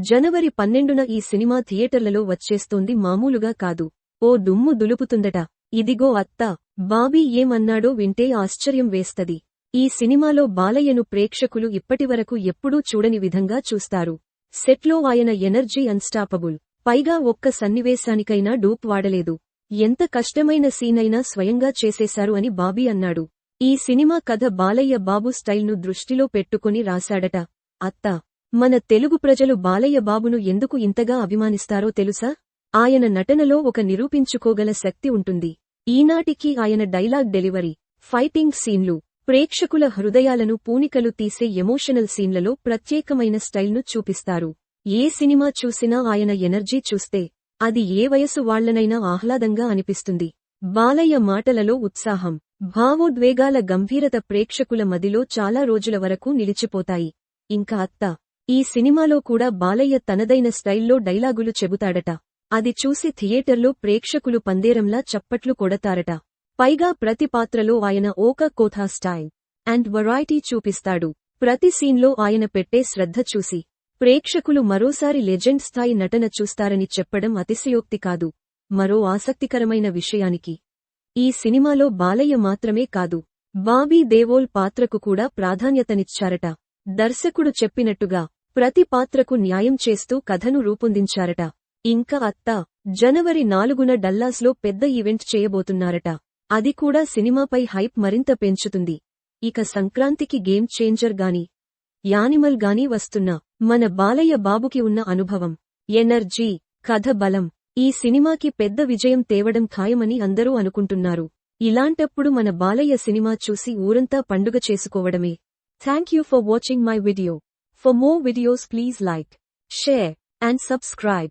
జనవరి 12న ఈ సినిమా థియేటర్లలో వచ్చేస్తోంది మామూలుగా కాదు. ఓ దుమ్ము దులుపుతుందట. ఇదిగో అత్తా బాబీ ఏమన్నాడో వింటే ఆశ్చర్యం వేస్తది. ఈ సినిమాలో బాలయ్యను ప్రేక్షకులు ఇప్పటివరకు ఎప్పుడూ చూడని విధంగా చూస్తారు. సెట్లో ఆయన ఎనర్జీ అన్స్టాపబుల్. పైగా ఒక్క సన్నివేశానికైనా డూప్ వాడలేదు. ఎంత కష్టమైన సీనైనా స్వయంగా చేసేశారు అని బాబీ అన్నాడు. ఈ సినిమా కథ బాలయ్య బాబు స్టైల్ను దృష్టిలో పెట్టుకుని రాశాడట. అత్తా మన తెలుగు ప్రజలు బాలయ్య బాబును ఎందుకు ఇంతగా అభిమానిస్తారో తెలుసా? ఆయన నటనలో ఒక నిరూపించుకోగల శక్తి ఉంటుంది. ఈనాటికి ఆయన డైలాగ్ డెలివరీ, ఫైటింగ్ సీన్లు, ప్రేక్షకుల హృదయాలను పూనికలు తీసే ఎమోషనల్ సీన్లలో ప్రత్యేకమైన స్టైల్ను చూపిస్తారు. ఏ సినిమా చూసినా ఆయన ఎనర్జీ చూస్తే అది ఏ వయసు వాళ్లనైనా ఆహ్లాదంగా అనిపిస్తుంది. బాలయ్య మాటలలో ఉత్సాహం, భావోద్వేగాల గంభీరత ప్రేక్షకుల మదిలో చాలా రోజుల వరకు నిలిచిపోతాయి. ఇంకా అత్తా ఈ సినిమాలో కూడా బాలయ్య తనదైన స్టైల్లో డైలాగులు చెబుతాడట. అది చూసి థియేటర్లో ప్రేక్షకులు పందేరంలా చప్పట్లు కొడతారట. పైగా ప్రతి పాత్రలో ఆయన ఓక కోథా స్టైల్ అండ్ వెరైటీ చూపిస్తాడు. ప్రతి సీన్లో ఆయన పెట్టే శ్రద్ధ చూసి ప్రేక్షకులు మరోసారి లెజెండ్ స్థాయి నటన చూస్తారని చెప్పడం అతిశయోక్తి కాదు. మరో ఆసక్తికరమైన విషయానికి ఈ సినిమాలో బాలయ్య మాత్రమే కాదు, బాబీ దేవోల్ పాత్రకు కూడా ప్రాధాన్యతనిచ్చారట. దర్శకుడు చెప్పినట్టుగా ప్రతి పాత్రకు న్యాయం చేస్తూ కథను రూపొందించారట. ఇంకా అత్తా జనవరి 4న డల్లాస్లో పెద్ద ఈవెంట్ చేయబోతున్నారట. అది కూడా సినిమాపై హైప్ మరింత పెంచుతుంది. ఇక సంక్రాంతికి గేమ్ చేంజర్ గాని యానిమల్ గాని వస్తున్నా మన బాలయ్య బాబుకి ఉన్న అనుభవం, ఎనర్జీ, కథ బలం ఈ సినిమాకి పెద్ద విజయం తేవడం ఖాయమని అందరూ అనుకుంటున్నారు. ఇలాంటప్పుడు మన బాలయ్య సినిమా చూసి ఊరంతా పండుగ చేసుకోవడమే. Thank you for watching my video. For more videos please like, share and subscribe.